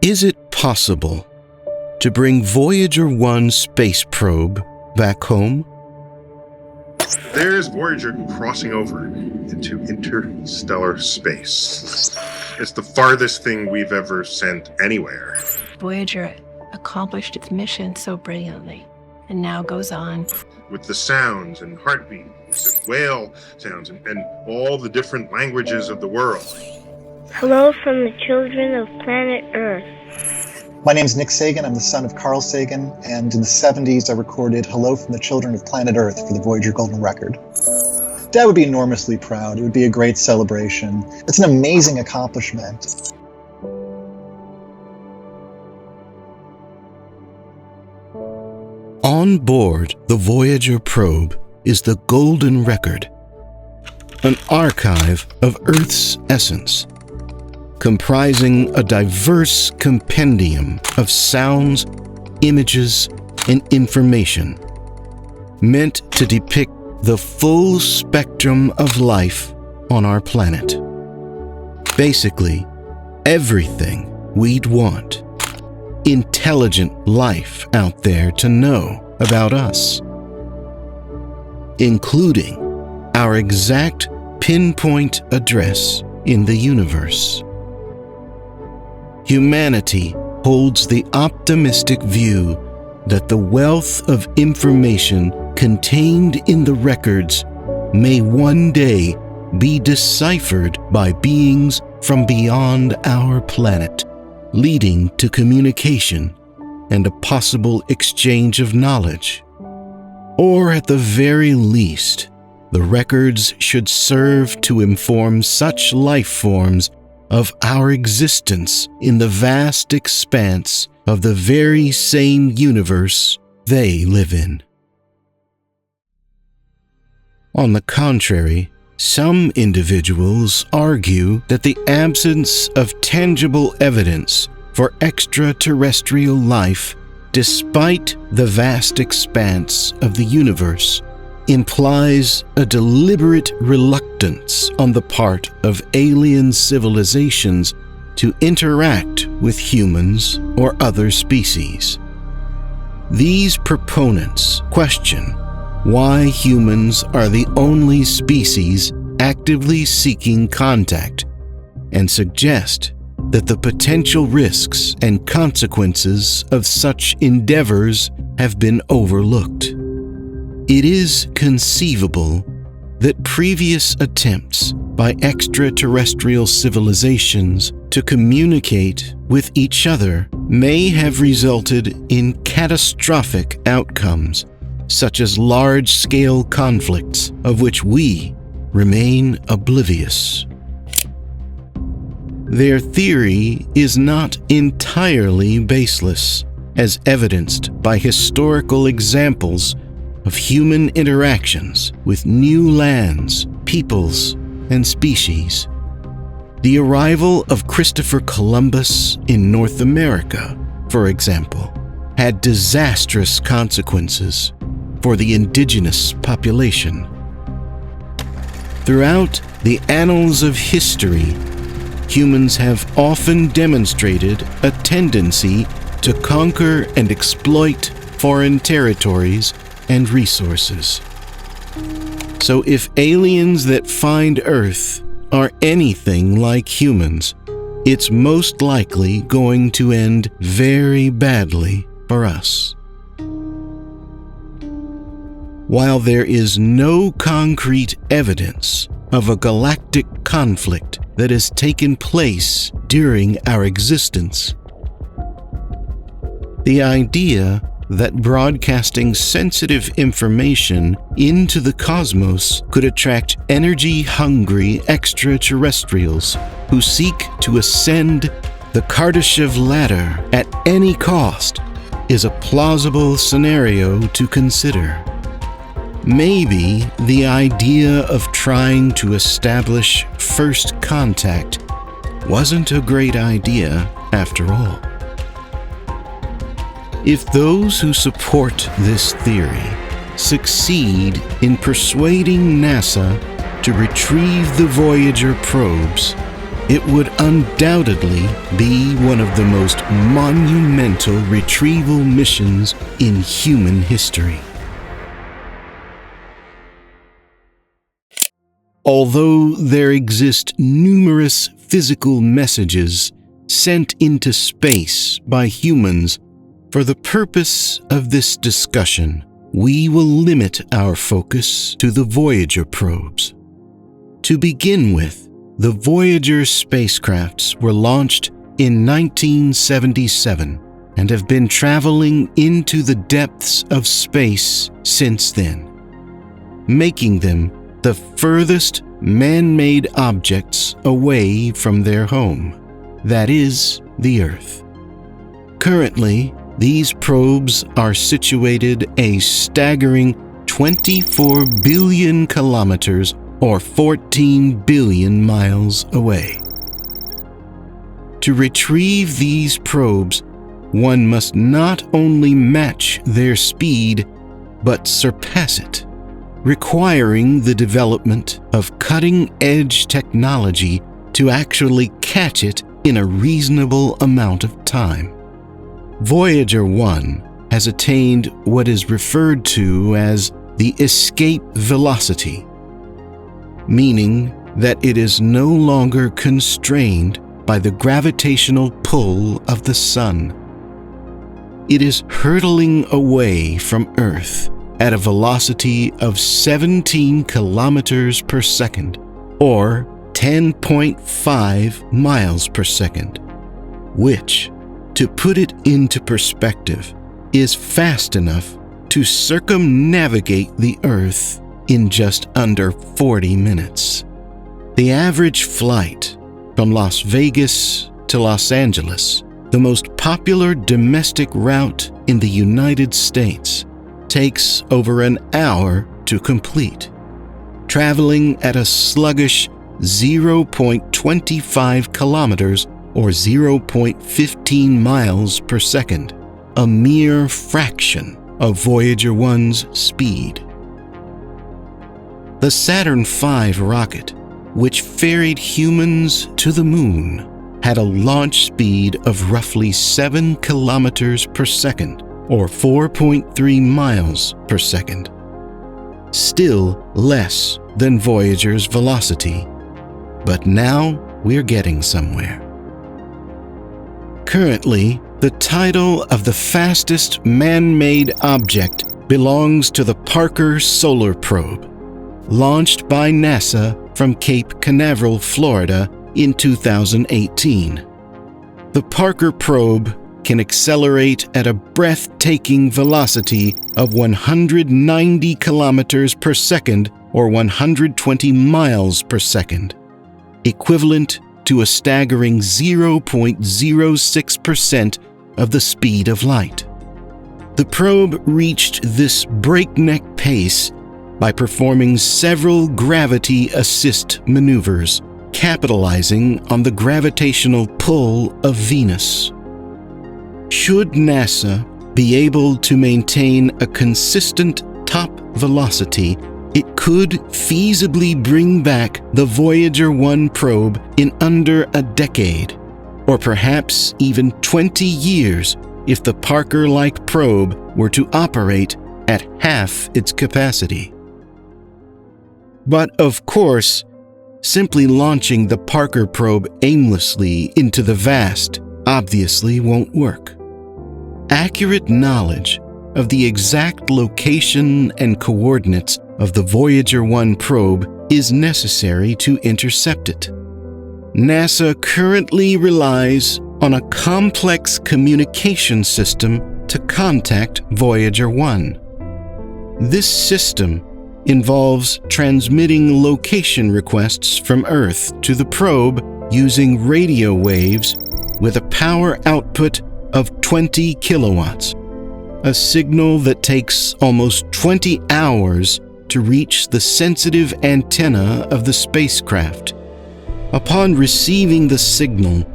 Is it possible to bring Voyager 1 space probe back home? There's Voyager crossing over into interstellar space. It's the farthest thing we've ever sent anywhere. Voyager accomplished its mission so brilliantly, and now goes on. With the sounds and heartbeats and whale sounds and all the different languages of the world. Hello from the children of planet Earth. My name's Nick Sagan. I'm the son of Carl Sagan, and in the 70s I recorded Hello from the Children of Planet Earth for the Voyager Golden Record. Dad would be enormously proud. It would be a great celebration. It's an amazing accomplishment. On board the Voyager probe is the Golden Record, an archive of Earth's essence, comprising a diverse compendium of sounds, images, and information, meant to depict the full spectrum of life on our planet. Basically, everything we'd want intelligent life out there to know about us, including our exact pinpoint address in the universe. Humanity holds the optimistic view that the wealth of information contained in the records may one day be deciphered by beings from beyond our planet, leading to communication and a possible exchange of knowledge. Or at the very least, the records should serve to inform such life forms of our existence in the vast expanse of the very same universe they live in. On the contrary, some individuals argue that the absence of tangible evidence for extraterrestrial life, despite the vast expanse of the universe, implies a deliberate reluctance on the part of alien civilizations to interact with humans or other species. These proponents question why humans are the only species actively seeking contact, and suggest that the potential risks and consequences of such endeavors have been overlooked. It is conceivable that previous attempts by extraterrestrial civilizations to communicate with each other may have resulted in catastrophic outcomes, such as large-scale conflicts of which we remain oblivious. Their theory is not entirely baseless, as evidenced by historical examples of human interactions with new lands, peoples, and species. The arrival of Christopher Columbus in North America, for example, had disastrous consequences for the indigenous population. Throughout the annals of history, humans have often demonstrated a tendency to conquer and exploit foreign territories and resources. So if aliens that find Earth are anything like humans, it's most likely going to end very badly for us. While there is no concrete evidence of a galactic conflict that has taken place during our existence, the idea that broadcasting sensitive information into the cosmos could attract energy-hungry extraterrestrials who seek to ascend the Kardashev ladder at any cost is a plausible scenario to consider. Maybe the idea of trying to establish first contact wasn't a great idea after all. If those who support this theory succeed in persuading NASA to retrieve the Voyager probes, it would undoubtedly be one of the most monumental retrieval missions in human history. Although there exist numerous physical messages sent into space by humans, for the purpose of this discussion, we will limit our focus to the Voyager probes. To begin with, the Voyager spacecrafts were launched in 1977 and have been traveling into the depths of space since then, making them the furthest man-made objects away from their home, that is, the Earth. Currently, these probes are situated a staggering 24 billion kilometers or 14 billion miles away. To retrieve these probes, one must not only match their speed, but surpass it, requiring the development of cutting-edge technology to actually catch it in a reasonable amount of time. Voyager 1 has attained what is referred to as the escape velocity, meaning that it is no longer constrained by the gravitational pull of the Sun. It is hurtling away from Earth at a velocity of 17 kilometers per second, or 10.5 miles per second, which, to put it into perspective, is fast enough to circumnavigate the Earth in just under 40 minutes. The average flight from Las Vegas to Los Angeles, the most popular domestic route in the United States, takes over an hour to complete, traveling at a sluggish 0.25 kilometers or 0.15 miles per second, a mere fraction of Voyager 1's speed. The Saturn V rocket, which ferried humans to the moon, had a launch speed of roughly 7 kilometers per second, or 4.3 miles per second. Still less than Voyager's velocity, but now we're getting somewhere. Currently, the title of the fastest man-made object belongs to the Parker Solar Probe, launched by NASA from Cape Canaveral, Florida in 2018. The Parker probe can accelerate at a breathtaking velocity of 190 kilometers per second or 120 miles per second, equivalent to a staggering 0.06% of the speed of light. The probe reached this breakneck pace by performing several gravity assist maneuvers, capitalizing on the gravitational pull of Venus. Should NASA be able to maintain a consistent top velocity, it could feasibly bring back the Voyager 1 probe in under a decade, or perhaps even 20 years if the Parker-like probe were to operate at half its capacity. But of course, simply launching the Parker probe aimlessly into the vast obviously won't work. Accurate knowledge of the exact location and coordinates of the Voyager 1 probe is necessary to intercept it. NASA currently relies on a complex communication system to contact Voyager 1. This system involves transmitting location requests from Earth to the probe using radio waves with a power output of 20 kilowatts, a signal that takes almost 20 hours to reach the sensitive antenna of the spacecraft. Upon receiving the signal,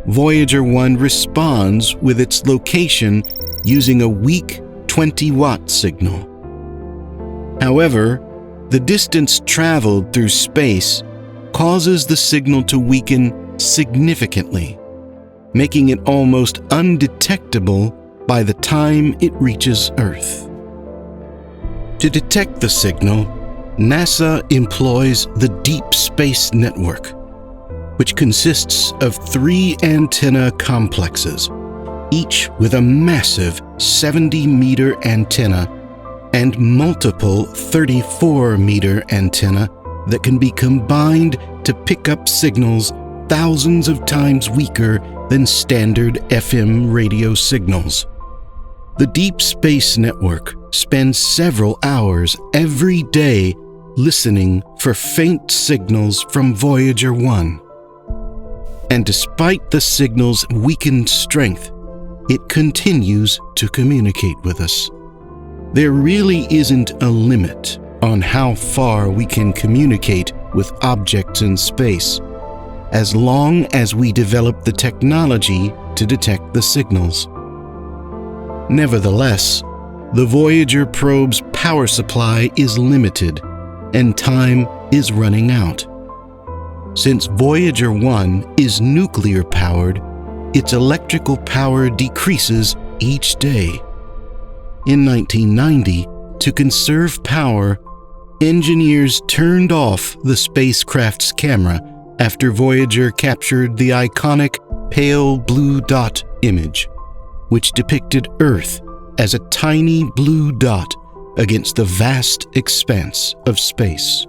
Voyager 1 responds with its location using a weak 20-watt signal. However, the distance traveled through space causes the signal to weaken significantly, making it almost undetectable by the time it reaches Earth. To detect the signal, NASA employs the Deep Space Network, which consists of 3 antenna complexes, each with a massive 70-meter antenna and multiple 34-meter antenna that can be combined to pick up signals thousands of times weaker than standard FM radio signals. The Deep Space Network spends several hours every day listening for faint signals from Voyager 1. And despite the signal's weakened strength, it continues to communicate with us. There really isn't a limit on how far we can communicate with objects in space, as long as we develop the technology to detect the signals. Nevertheless, the Voyager probe's power supply is limited, and time is running out. Since Voyager 1 is nuclear-powered, its electrical power decreases each day. In 1990, to conserve power, engineers turned off the spacecraft's camera after Voyager captured the iconic pale blue dot image, which depicted Earth as a tiny blue dot against the vast expanse of space.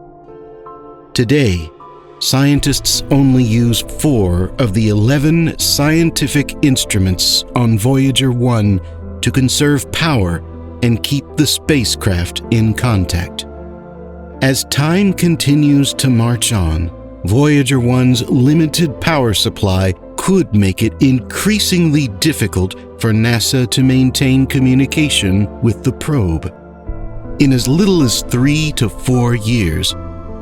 Today, scientists only use 4 of the 11 scientific instruments on Voyager 1 to conserve power and keep the spacecraft in contact. As time continues to march on, Voyager 1's limited power supply could make it increasingly difficult for NASA to maintain communication with the probe. In as little as 3 to 4 years,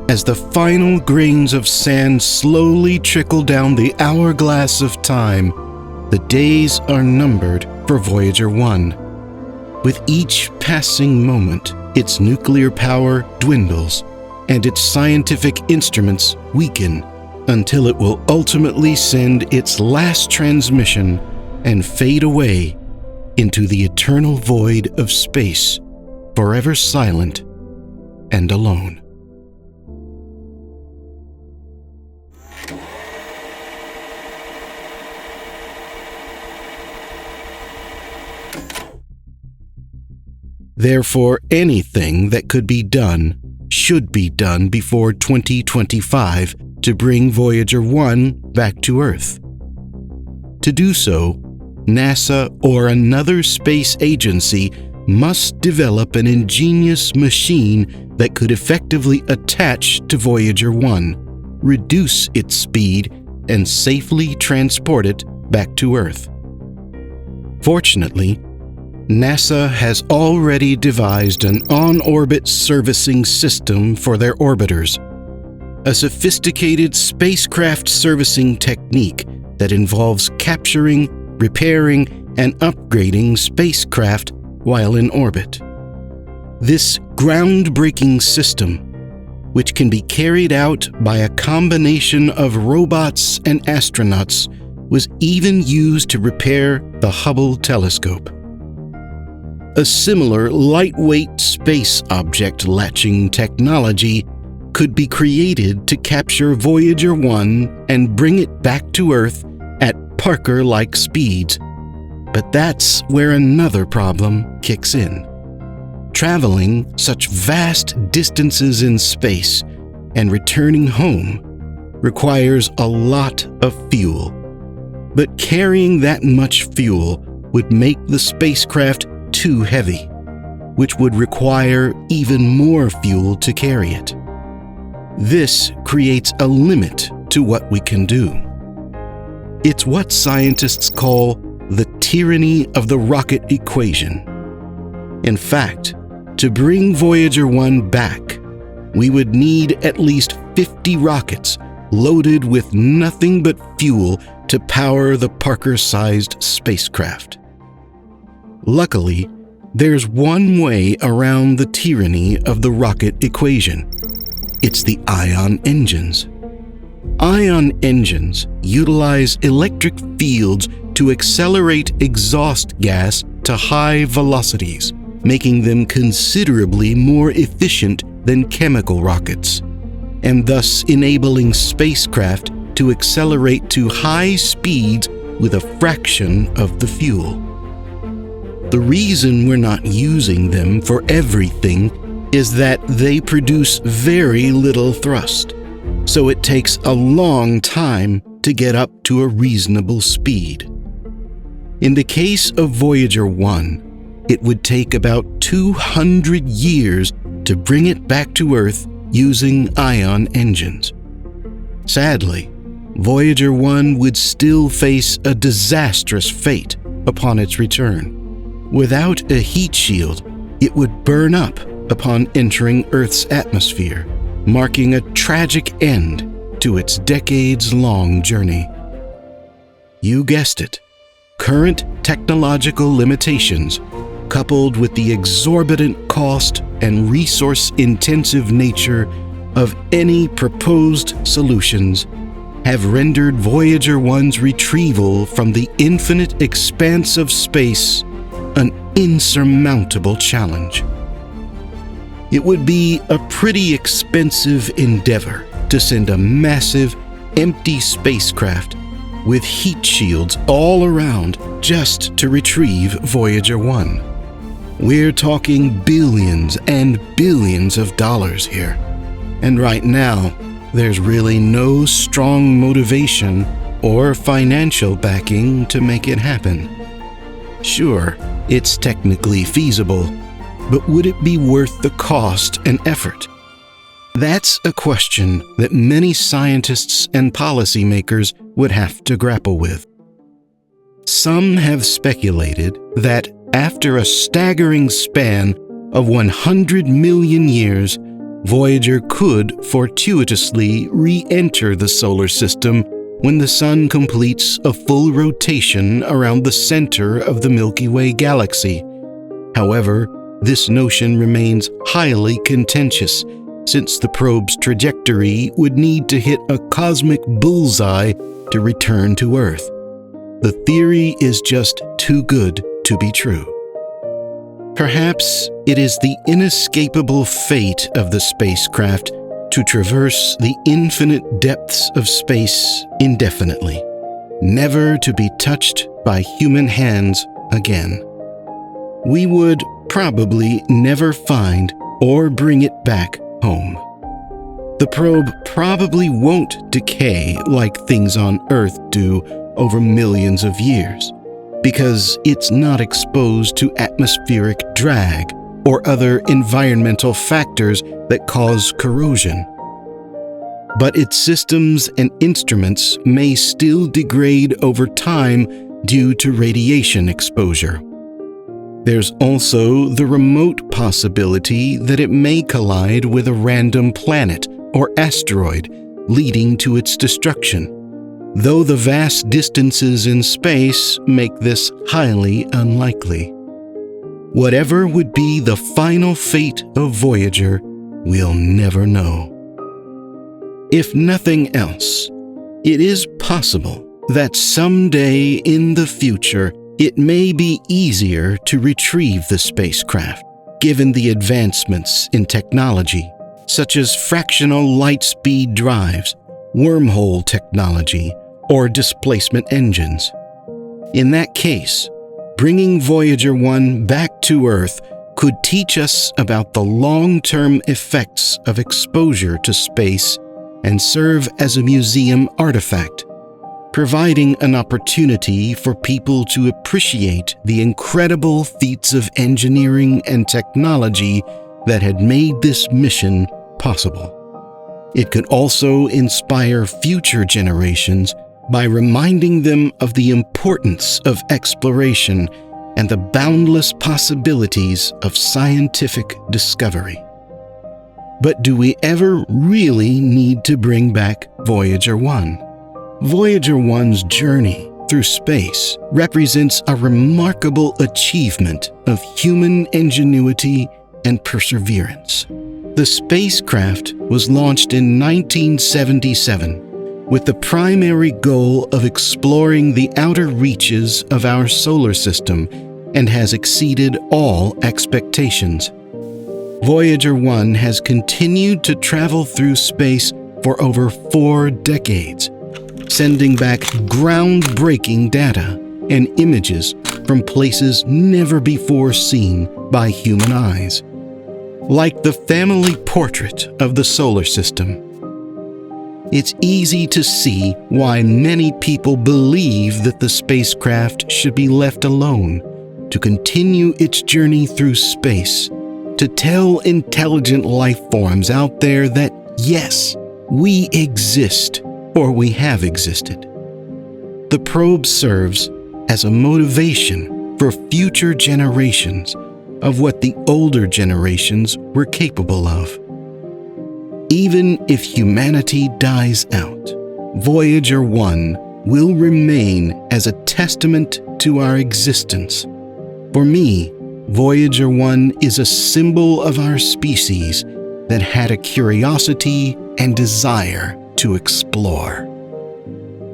as the final grains of sand slowly trickle down the hourglass of time, the days are numbered for Voyager 1. With each passing moment, its nuclear power dwindles and its scientific instruments weaken until it will ultimately send its last transmission and fade away into the eternal void of space, forever silent and alone. Therefore, anything that could be done should be done before 2025 to bring Voyager 1 back to Earth. To do so, NASA or another space agency must develop an ingenious machine that could effectively attach to Voyager 1, reduce its speed, and safely transport it back to Earth. Fortunately, NASA has already devised an on-orbit servicing system for their orbiters, a sophisticated spacecraft servicing technique that involves capturing, repairing, and upgrading spacecraft while in orbit. This groundbreaking system, which can be carried out by a combination of robots and astronauts, was even used to repair the Hubble telescope. A similar lightweight space object latching technology could be created to capture Voyager 1 and bring it back to Earth at Parker-like speeds. But that's where another problem kicks in. Traveling such vast distances in space and returning home requires a lot of fuel. But carrying that much fuel would make the spacecraft too heavy, which would require even more fuel to carry it. This creates a limit to what we can do. It's what scientists call the tyranny of the rocket equation. In fact, to bring Voyager 1 back, we would need at least 50 rockets loaded with nothing but fuel to power the Parker-sized spacecraft. Luckily, there's one way around the tyranny of the rocket equation. It's the ion engines. Ion engines utilize electric fields to accelerate exhaust gas to high velocities, making them considerably more efficient than chemical rockets, and thus enabling spacecraft to accelerate to high speeds with a fraction of the fuel. The reason we're not using them for everything is that they produce very little thrust, so it takes a long time to get up to a reasonable speed. In the case of Voyager 1, it would take about 200 years to bring it back to Earth using ion engines. Sadly, Voyager 1 would still face a disastrous fate upon its return. Without a heat shield, it would burn up upon entering Earth's atmosphere, marking a tragic end to its decades-long journey. You guessed it, current technological limitations, coupled with the exorbitant cost and resource-intensive nature of any proposed solutions, have rendered Voyager 1's retrieval from the infinite expanse of space an insurmountable challenge. It would be a pretty expensive endeavor to send a massive, empty spacecraft with heat shields all around just to retrieve Voyager 1. We're talking billions and billions of dollars here. And right now, there's really no strong motivation or financial backing to make it happen. Sure, it's technically feasible, but would it be worth the cost and effort? That's a question that many scientists and policymakers would have to grapple with. Some have speculated that after a staggering span of 100 million years, Voyager could fortuitously re-enter the solar system when the Sun completes a full rotation around the center of the Milky Way galaxy. However, this notion remains highly contentious, since the probe's trajectory would need to hit a cosmic bullseye to return to Earth. The theory is just too good to be true. Perhaps it is the inescapable fate of the spacecraft to traverse the infinite depths of space indefinitely, never to be touched by human hands again. We would probably never find or bring it back home. The probe probably won't decay like things on Earth do over millions of years, because it's not exposed to atmospheric drag or other environmental factors that cause corrosion. But its systems and instruments may still degrade over time due to radiation exposure. There's also the remote possibility that it may collide with a random planet or asteroid, leading to its destruction, though the vast distances in space make this highly unlikely. Whatever would be the final fate of Voyager, we'll never know. If nothing else, it is possible that someday in the future it may be easier to retrieve the spacecraft, given the advancements in technology, such as fractional light speed drives, wormhole technology, or displacement engines. In that case, bringing Voyager 1 back to Earth could teach us about the long-term effects of exposure to space and serve as a museum artifact, providing an opportunity for people to appreciate the incredible feats of engineering and technology that had made this mission possible. It could also inspire future generations by reminding them of the importance of exploration and the boundless possibilities of scientific discovery. But do we ever really need to bring back Voyager 1? Voyager 1's journey through space represents a remarkable achievement of human ingenuity and perseverance. The spacecraft was launched in 1977 with the primary goal of exploring the outer reaches of our solar system and has exceeded all expectations. Voyager 1 has continued to travel through space for over 4 decades, sending back groundbreaking data and images from places never before seen by human eyes. Like the family portrait of the solar system, it's easy to see why many people believe that the spacecraft should be left alone to continue its journey through space, to tell intelligent life forms out there that, yes, we exist, or we have existed. The probe serves as a motivation for future generations of what the older generations were capable of. Even if humanity dies out, Voyager 1 will remain as a testament to our existence. For me, Voyager 1 is a symbol of our species that had a curiosity and desire to explore.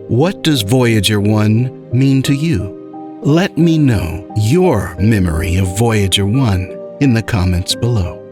What does Voyager 1 mean to you? Let me know your memory of Voyager 1 in the comments below.